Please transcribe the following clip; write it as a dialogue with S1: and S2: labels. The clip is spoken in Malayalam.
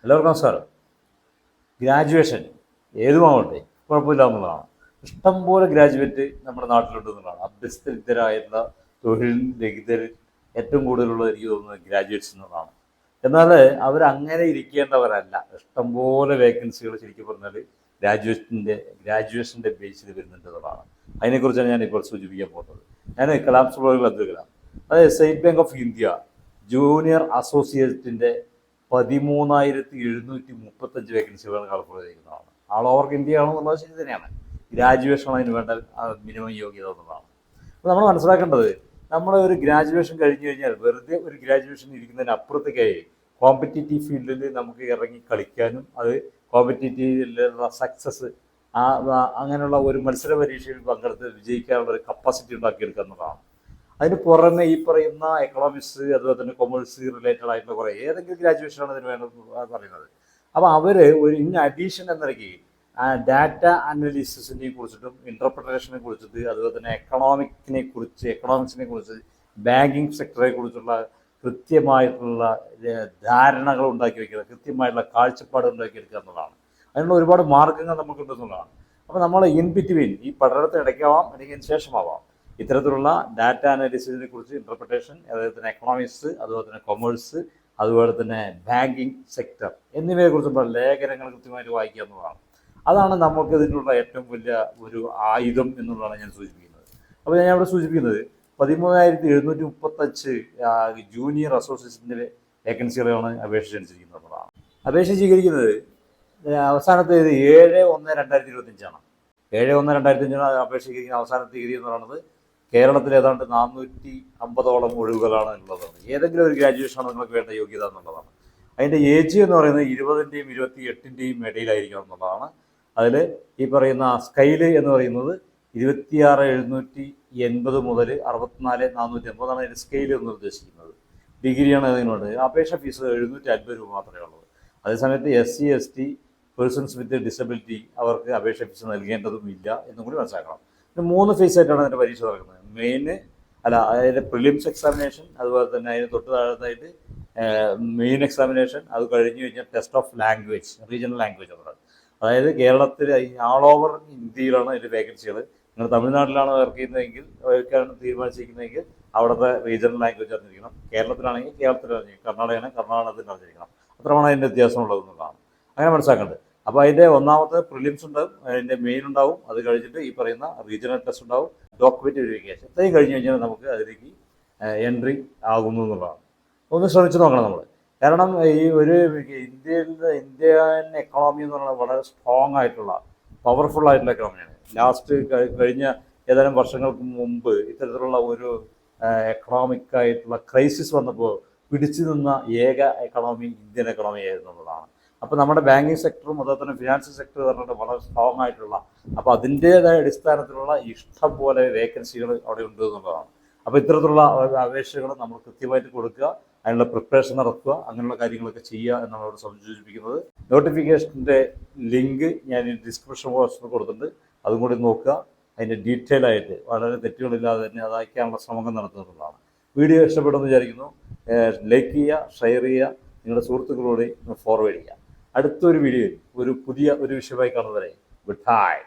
S1: എല്ലാവർക്കും നമസ്കാരം. ഗ്രാജുവേഷൻ ഏതുമാവട്ടെ കുഴപ്പമില്ല എന്നുള്ളതാണ്. ഇഷ്ടംപോലെ ഗ്രാജുവേറ്റ് നമ്മുടെ നാട്ടിലുണ്ട് എന്നുള്ളതാണ്. അഭ്യസ്തവിദ്യരായിരുന്ന തൊഴിൽ രഹിതരിൽ ഏറ്റവും കൂടുതലുള്ള എനിക്ക് തോന്നുന്നത് ഗ്രാജുവേറ്റ്സ് എന്നുള്ളതാണ്. എന്നാൽ അവരങ്ങനെ ഇരിക്കേണ്ടവരല്ല. ഇഷ്ടംപോലെ വേക്കൻസികൾ ശരിക്കും പറഞ്ഞാൽ ഗ്രാജുവേഷൻ്റെ ബേസിൽ വരുന്നുണ്ട് എന്നുള്ളതാണ്. അതിനെക്കുറിച്ചാണ് ഞാനിപ്പോൾ സൂചിപ്പിക്കാൻ പോകുന്നത്. ഞാൻ കലാം സുബ്രഹ്മണ്യം അബ്ദുൽ കലാം, അതായത് State Bank of India junior അസോസിയേറ്റിൻ്റെ 13,735 വേക്കൻസികൾ കാൽക്കുലേറ്റ് ചെയ്യുന്നതാണ്. ആൾ ഓവർ ഇന്ത്യ ആണെന്നുള്ളത് ശരി തന്നെയാണ്. ഗ്രാജുവേഷൻ അതിന് വേണ്ട മിനിമം യോഗ്യത എന്നുള്ളതാണ്. അപ്പോൾ നമ്മൾ മനസ്സിലാക്കേണ്ടത്, നമ്മൾ ഒരു ഗ്രാജുവേഷൻ കഴിഞ്ഞ് കഴിഞ്ഞാൽ വെറുതെ ഒരു ഗ്രാജുവേഷൻ ഇരിക്കുന്നതിന് അപ്പുറത്തേക്കായി കോമ്പറ്റീറ്റീവ് ഫീൽഡിൽ നമുക്ക് ഇറങ്ങി കളിക്കാനും അത് കോമ്പറ്റീറ്റീവിലുള്ള സക്സസ് അങ്ങനെയുള്ള ഒരു മത്സര പരീക്ഷയിൽ പങ്കെടുത്ത് വിജയിക്കാനുള്ള ഒരു കപ്പാസിറ്റി ഉണ്ടാക്കിയെടുക്കുക എന്നുള്ളതാണ്. അതിന് പുറമെ ഈ പറയുന്ന എക്കണോമിക്സ്, അതുപോലെ തന്നെ കൊമേഴ്സ് റിലേറ്റഡ് ആയിട്ടുള്ള കുറേ ഏതെങ്കിലും ഗ്രാജുവേഷനാണ് ഇതിന് വേണ്ടത് പറയുന്നത്. അപ്പോൾ അവർ ഒരു ഇൻ അഡീഷൻ എന്ന നിലയ്ക്ക് ഡാറ്റ അനലിസിസിനെ കുറിച്ചിട്ടും ഇൻ്റർപ്രിട്ടേഷനെ കുറിച്ചിട്ട്, അതുപോലെ തന്നെ എക്കണോമിക്സിനെ കുറിച്ച്, ബാങ്കിങ് സെക്ടറെ കുറിച്ചുള്ള കൃത്യമായിട്ടുള്ള ധാരണകൾ ഉണ്ടാക്കി വയ്ക്കുക, കൃത്യമായിട്ടുള്ള കാഴ്ചപ്പാട് ഉണ്ടാക്കിയെടുക്കുക എന്നുള്ളതാണ്. അതിനുള്ള ഒരുപാട് മാർഗ്ഗങ്ങൾ നമുക്കുണ്ടെന്നുള്ളതാണ്. അപ്പോൾ നമ്മൾ ഇൻ ബിറ്റ്വീൻ ഈ പഠനത്തിനിടയ്ക്കാവാം അല്ലെങ്കിൽ അതിന് ശേഷമാവാം ഇത്തരത്തിലുള്ള ഡാറ്റ അനാലിസിസിനെ കുറിച്ച്, ഇൻ്റർപ്രിട്ടേഷൻ, അതുപോലെ തന്നെ എക്കണോമിക്സ്, അതുപോലെ തന്നെ കൊമേഴ്സ്, അതുപോലെ തന്നെ ബാങ്കിങ് സെക്ടർ എന്നിവയെക്കുറിച്ചുള്ള ലേഖനങ്ങൾ കൃത്യമായിട്ട് വായിക്കുക എന്നുള്ളതാണ്. അതാണ് നമുക്ക് ഇതിനുള്ള ഏറ്റവും വലിയ ഒരു ആയുധം എന്നുള്ളതാണ് ഞാൻ സൂചിപ്പിക്കുന്നത്. അപ്പോൾ ഞാൻ ഇവിടെ സൂചിപ്പിക്കുന്നത് 13,735 ജൂനിയർ അസോസിയേഷൻ്റെ വേക്കൻസികളാണ് അപേക്ഷ ക്ഷണിച്ചിരിക്കുന്നത് എന്നുള്ളതാണ്. അപേക്ഷ സ്വീകരിക്കുന്നത് അവസാനത്തെ 7/1/2025 7/1/2025 അപേക്ഷ സ്വീകരിക്കുന്ന അവസാന തീയതി എന്ന് പറയുന്നത്. കേരളത്തിൽ ഏതാണ്ട് 450ഓളം ഒഴിവുകളാണ് ഉള്ളതാണ്. ഏതെങ്കിലും ഒരു ഗ്രാജുവേഷനാണ് നിങ്ങൾക്ക് വേണ്ട യോഗ്യത എന്നുള്ളതാണ്. അതിൻ്റെ ഏജ് എന്ന് പറയുന്നത് 20-ൻ്റെയും 28-ൻ്റെയും ഇടയിലായിരിക്കണം എന്നുള്ളതാണ്. അതിൽ ഈ പറയുന്ന സ്കെയില് എന്ന് പറയുന്നത് 26,780 മുതൽ 64,480 അതിൻ്റെ സ്കെയില് എന്ന് ഉദ്ദേശിക്കുന്നത്. ഡിഗ്രിയാണ് അതിനുണ്ട്. അപേക്ഷ ഫീസ് 750 രൂപ മാത്രമേ ഉള്ളൂ. അതേസമയത്ത് SC ST persons with disability അവർക്ക് അപേക്ഷ ഫീസ് നൽകേണ്ടതും ഇല്ല എന്നും കൂടി മനസ്സിലാക്കണം. പിന്നെ 3 ഫേസായിട്ടാണ് അതിൻ്റെ പരീക്ഷ നടക്കുന്നത്. അതിൻ്റെ പ്രിലിംസ് എക്സാമിനേഷൻ, അതുപോലെ തന്നെ അതിന് തൊട്ട് താഴത്തായിട്ട് മെയിൻ എക്സാമിനേഷൻ, അത് കഴിഞ്ഞ് കഴിഞ്ഞാൽ test of language, regional language എന്നുള്ളത്. അതായത് കേരളത്തിൽ ആൾ ഓവർ ഇന്ത്യയിലാണ് അതിൻ്റെ വേക്കൻസികൾ. നിങ്ങൾ തമിഴ്നാട്ടിലാണ് വർക്ക് ചെയ്യുന്നതെങ്കിൽ, അവർക്കാണ് തീരുമാനിച്ചിരിക്കുന്നതെങ്കിൽ അവിടുത്തെ റീജിയണൽ ലാംഗ്വേജ് അറിഞ്ഞിരിക്കണം. കേരളത്തിലാണെങ്കിൽ കേരളത്തിൽ അറിഞ്ഞിരിക്കണം, കർണാടകയാണെങ്കിൽ കർണാടകത്തിൽ അറിഞ്ഞിരിക്കണം. അത്രമാണ് അതിൻ്റെ വ്യത്യാസമുള്ളതെന്നുള്ളതാണ്. അങ്ങനെ മനസ്സിലാക്കേണ്ടത്. അപ്പോൾ അതിൻ്റെ ഒന്നാമത്തെ പ്രിലിംസ് ഉണ്ടാവും, അതിൻ്റെ മെയിൻ ഉണ്ടാവും, അത് കഴിഞ്ഞിട്ട് ഈ പറയുന്ന റീജിയണൽ ടെസ്റ്റ് ഉണ്ടാവും, ഡോക്യുമെൻ്റ് വെരിഫിക്കേഷൻ. ഇത്രയും കഴിഞ്ഞ് കഴിഞ്ഞാൽ നമുക്ക് അതിലേക്ക് എൻട്രി ആകുന്നു എന്നുള്ളതാണ്. ഒന്ന് ശ്രമിച്ചു നോക്കണം നമ്മൾ. കാരണം ഈ ഒരു ഇന്ത്യൻ എക്കണോമി എന്ന് പറയുന്നത് വളരെ സ്ട്രോങ് ആയിട്ടുള്ള, പവർഫുൾ ആയിട്ടുള്ള എക്കണോമിയാണ്. ലാസ്റ്റ് കഴിഞ്ഞ ഏതാനും വർഷങ്ങൾക്ക് മുമ്പ് ഇത്തരത്തിലുള്ള ഒരു എക്കണോമിക് ആയിട്ടുള്ള ക്രൈസിസ് വന്നപ്പോൾ പിടിച്ചു നിന്ന ഏക എക്കണോമി ഇന്ത്യൻ എക്കണോമി ആയിരുന്നു എന്നുള്ളതാണ്. അപ്പോൾ നമ്മുടെ ബാങ്കിങ് സെക്ടറും അതുപോലെ തന്നെ ഫിനാൻഷ്യൽ സെക്ടർ പറഞ്ഞിട്ട് വളരെ സ്ട്രോങ് ആയിട്ടുള്ള, അപ്പോൾ അതിൻ്റേതായ അടിസ്ഥാനത്തിലുള്ള ഇഷ്ടം പോലെ വേക്കൻസികൾ അവിടെ ഉണ്ട് എന്നുള്ളതാണ്. അപ്പോൾ ഇത്തരത്തിലുള്ള അപേക്ഷകൾ നമ്മൾ കൃത്യമായിട്ട് കൊടുക്കുക, അതിനുള്ള പ്രിപ്പറേഷൻ നടത്തുക, അങ്ങനെയുള്ള കാര്യങ്ങളൊക്കെ ചെയ്യുക എന്നാണ് അവിടെ സൂചിപ്പിക്കുന്നത്. നോട്ടിഫിക്കേഷൻ്റെ ലിങ്ക് ഞാൻ ഈ ഡിസ്ക്രിപ്ഷൻ ബോക്സിൽ കൊടുത്തിട്ടുണ്ട്. അതും കൂടി നോക്കുക. അതിൻ്റെ ഡീറ്റെയിൽ ആയിട്ട് വളരെ തെറ്റുകളില്ലാതെ തന്നെ അതാക്കാനുള്ള ശ്രമങ്ങൾ നടത്തുന്നതാണ്. വീഡിയോ ഇഷ്ടപ്പെടുമെന്ന് വിചാരിക്കുന്നു. ലൈക്ക് ചെയ്യുക, ഷെയർ ചെയ്യുക, നിങ്ങളുടെ സുഹൃത്തുക്കളോട് ഫോർവേഡ് ചെയ്യുക. അടുത്തൊരു വീഡിയോയിൽ ഒരു പുതിയ വിഷയമായി കാണുന്നവരെ ഗുഡ് ബൈ.